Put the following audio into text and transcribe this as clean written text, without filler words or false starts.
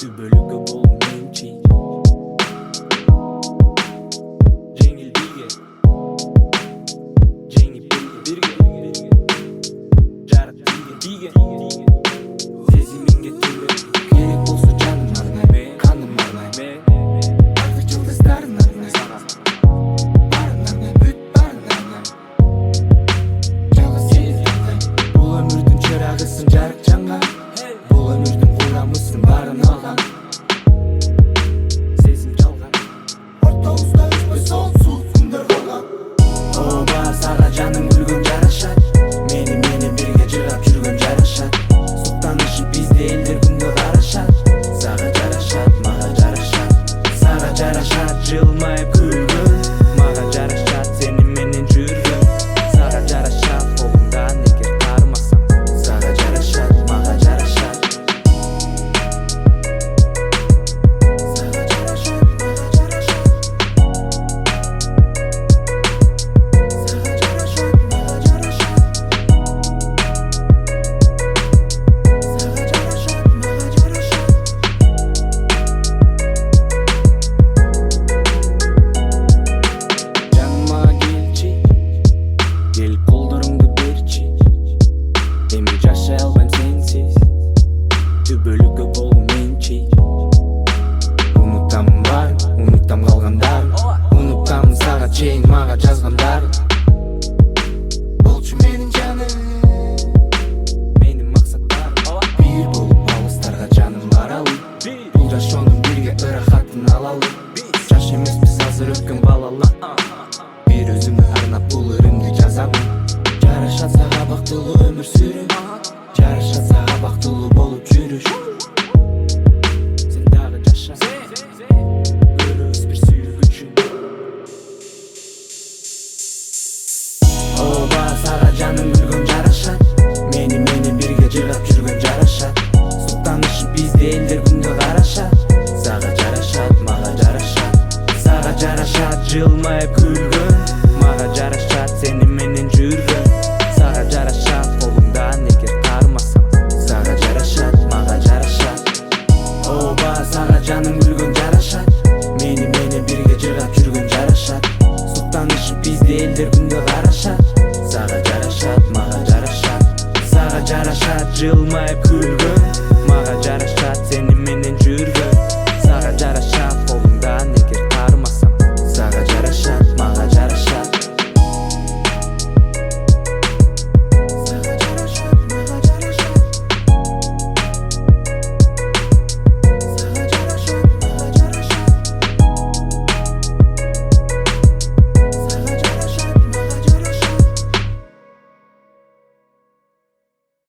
Түбөлүккө болуң менчи жеңил бирге жеңип бирге жарык бирге сезимиңге түбө керек болсо жаным арнай каным арнай бардык жылдыздарын арнай баарын арнай бүт баарын арнай жалгыз сени таңдай бул өмүрдүн чырагысың жарык жанган бул өмүрдүн курамысың баарын алган сезим жалган ортобузда өчпөс соолсуз күндөр калган ооба сага жаным күлгөн жарашат мени бирге жыргап жүргөн жарашат суктанышып бизде элдер күнгө карашат сага жарашат мага жарашат сага жарашат жылмайып күлгөн мага жарашат сени менен жүргөн сага жарашат колуңдан эгер таармасаң сага жарашат мага жарашат сага жарашат мага жарашат сага жарашат мага жарашат сага жарашат мага жарашат жаныма келчи келип колдоруңду берчи эми жашай албайм сенсиз түбөлүккө болуң менчи унутамын баарын унутам калгандарын унутамын сага чейин мага жазгандарын болчу менин жаным менин максаттарым бир болуп алыстарга жаным баралы бул жашоонун бирге ырахатын алалы жаш эмеспиз азыр өткөн балалык бир өзүмө арнап бул ырымды жазамын жарашат сага бактылуу өмүр сүрүп жарашат сага бактылуу болуп жүрүш сен дагы жаша көрөбүз бир сүйүлгүчүн ооба сага жаным күлгөн жарашат мени бирге жыргап жүргөн жарашат суктанышып бизде элдер күнгө карашат сага жарашат мага жарашат сага жарашат жылмайып күлгөн мага жарашат сени менен жүргөн сага жарашат колуңдан эгер таармасаң сага жарашат мага жарашат ооба сага жаным күлгөн жарашат мени бирге жыргап жүргөн жарашат суктанышып бизде элдер күнгө карашат сага жарашат мага жарашат сага жарашат жылмайып күлгөн